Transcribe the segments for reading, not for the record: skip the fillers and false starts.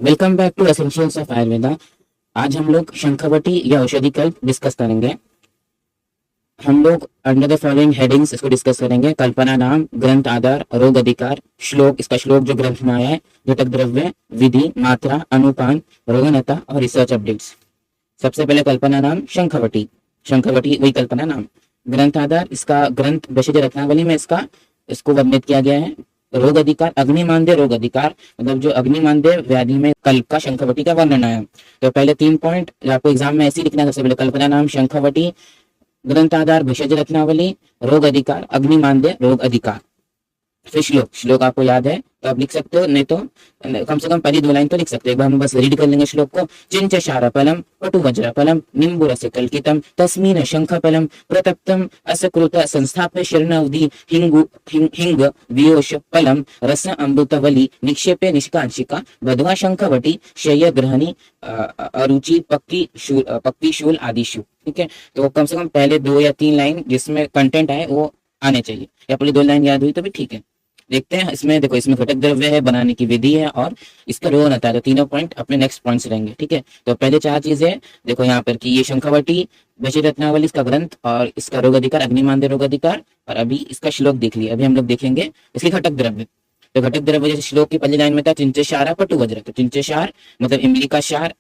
Welcome back to essentials of Ayurveda. आज हम लोग शंखवटी या औषधि कल्प डिस्कस करेंगे। हम लोग अंडर द फॉलोइंग हेडिंग्स इसको डिस्कस करेंगे। कल्पना नाम, ग्रंथ आधार, रोग अधिकार, श्लोक, इसका श्लोक जो ग्रंथ में आया है, घटक द्रव्य, विधि, मात्रा, अनुपान, रोगनता और रिसर्च अपडेट्स। सबसे पहले कल्पना नाम शंखवटी। शंखवटी वही कल्पना नाम। ग्रंथ आधार, इसका ग्रंथ भेषज रत्नावली में इसको वर्णित किया गया है। रोग अधिकार, अग्निमांद्य रोग अधिकार, मतलब जो अग्निमांद्य व्याधि में कल्प का शंखवटी का वर्णन है। तो पहले 3 पॉइंट आपको एग्जाम में ऐसे ही लिखना है। सबसे पहले कल्पना नाम शंखवटी, ग्रंथ आधार भेषज रत्नावली, रोग अधिकार, अग्निमांद्य रोग अधिकार। फिर श्लोक आपको याद है तो आप लिख सकते हो, नहीं तो कम से कम पहली 2 लाइन तो लिख सकते हो। एक बार हम बस रीड कर लेंगे श्लोक को। चिंच शारफलम पटु वज्रफलम निम्बुरस कल्कितम तस्मिन् शंखफलम प्रतप्तम असकृत संस्थाप्य शरणवधि हिंग वियोश फलम रस अमृतवली निक्षेपे निष्कांशिका वधवा शंखवटी शय ग्रहणी अरुचि पक्की शूल आदिशु। ठीक है, तो कम से कम पहले 2 या 3 लाइन जिसमें कंटेंट आए वो आने चाहिए, या पहले 2 लाइन याद हुई तो भी ठीक है। देखते हैं इसमें, देखो इसमें घटक द्रव्य है, बनाने की विधि है और इसका रोग आता है। तो तीनों पॉइंट अपने नेक्स्ट पॉइंट्स रहेंगे। ठीक है, तो पहले 4 चीजें देखो यहाँ पर कि ये शंखवटी भेषज रत्नावली इसका ग्रंथ और इसका रोग अधिकार, अग्निमांद्य रोग अधिकार, और अभी इसका श्लोक देख लिया। अभी हम लोग देखेंगे इसके घटक द्रव्य। तो घटक द्रव्य जैसे श्लोक की पहली लाइन में था चिंचेशारा पटु वज्र, तो चिंचेशार मतलब इमली का शार,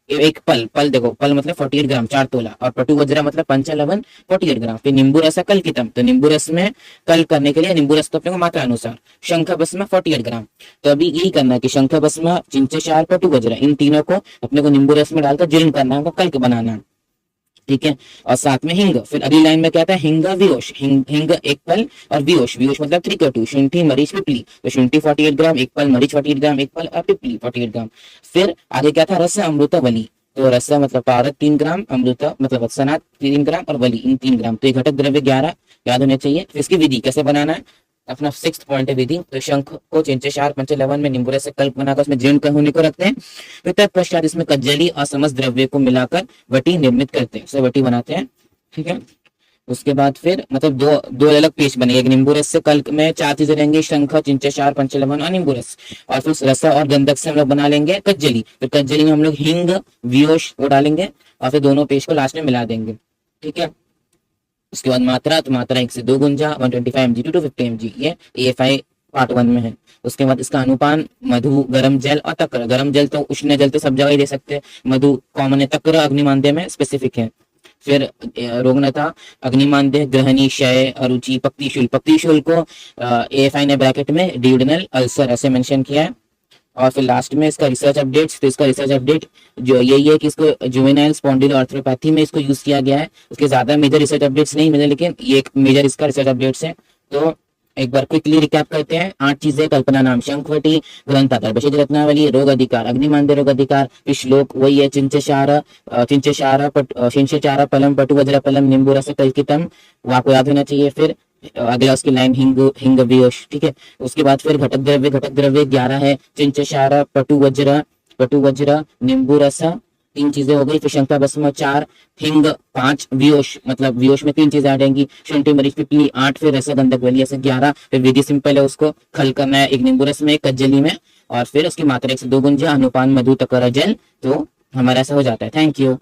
एक पल देखो, पल मतलब 48 ग्राम 4 तोला, और पटु वज्र मतलब पंचलवन 48 ग्राम। फिर नींबू रस कल्कितम, तो नींबू रस में कल करने के लिए नींबू रस तो अपने को मात्रा अनुसार, शंख भस्म 48 ग्राम। तो अभी यही करना है कि शंख भस्म, चिंचेशार, पटु वज्र, इन तीनों को अपने को नींबू रस में डालकर जीर्ण करना है, कल्क बनाना है। ठीक है, और साथ में हिंग। फिर अगली लाइन में क्या था, हिंग वियोश, हिंग एक पल, और वियोश मतलब 3 शुंठी मरीच पिपली, तो शुंठी 48 ग्राम, एक पल मरीच 48 ग्राम, एक पल और पिपली 48 ग्राम। फिर आगे क्या था, रस अमृतवली, तो रस मतलब पारद 3 ग्राम, अमृत मतलब वत्सनाथ 3 ग्राम और वली इन 3 ग्राम। तो ये घटक द्रव्य 11 याद होने चाहिए। फिर इसकी विधि कैसे बनाना है, अपना 6th पॉइंट है विधि। तो शंख को चिंचेशार पंचलवन में नींबू रस से कल्प बनाकर उसमें जीर्ण होने को रखते हैं। फिर तत्पश्चात इसमें कज्जली और समस्त द्रव्य को मिलाकर वटी निर्मित करते हैं, उसे वटी बनाते हैं। ठीक है, उसके बाद फिर मतलब दो अलग पेस्ट बनेंगे। एक नींबू रस से कल्प में 4 चीजें रहेंगी, शंख, चिंचेशार, पंचलवन और नींबू रस। और फिर रस और गंधक से हम लोग बना लेंगे कज्जली। फिर कज्जली में हम लोग हिंग वियोश वो डालेंगे और फिर दोनों पेस्ट को लास्ट में मिला देंगे। ठीक है, उसके बाद मात्रा, तो मात्रा 1 से 2 गुंजा 125 mg to 250 mg, ये AFI पार्ट 1 में है। उसके बाद इसका अनुपान मधु, गरम जल और तक्र। गरम जल तो उष्ण जल तो सब जगह ही दे सकते हैं, मधु कॉमन है, तक्र अग्निमांद्य में स्पेसिफिक है। फिर रोगनता, अग्निमांद्य, ग्रहणी, क्षय, अरुचि, पक्तिशूल को AFI ने ब्रैकेट में ड्यूडेनल अल्सर ऐसे मेंशन किया है। और फिर लास्ट में इसका रिसर्च अपडेट्स। तो इसका रिसर्च अपडेट जो यही है कि इसको जुवेनाइल स्पॉन्डिलोआर्थ्रोपैथी में इसको यूज किया गया है। उसके ज्यादा मेजर रिसर्च अपडेट्स नहीं मिले, लेकिन ये एक मेजर इसका रिसर्च अपडेट्स है। तो एक बार क्विकली रिकैप करते हैं। 8 चीजें, कल्पना नाम शंखवटी, ग्रंथ आधार भेषज रत्नावली, रोग अधिकार, अग्निमांद्य रोग अधिकार, श्लोक वही है चिंचेशारा पलम पटु वज्र फलम नींबू रस कल्कितम, वो आपको याद होना चाहिए। फिर अगला उसकी लाइन हिंग वियोश। ठीक है, उसके बाद फिर घटक द्रव्य 11 है, चिंचेशारा पटु वज्र नींबू रस 3 चीजें हो गई। फिर शंख भस्म 4, हिंग 5, वियोश मतलब वियोश में 3 चीजें आ जाएंगी, शुंठी मरीच पिपली 8, फिर रस गंधक वली ऐसे 11। फिर विधि सिंपल है, उसको खल करना है, एक नींबू रस में, एक कज्जली में, और फिर उसकी मात्रा 1 से 2 गुंजा, अनुपान मधु तकर जल। तो हमारा ऐसा हो जाता है। Thank you.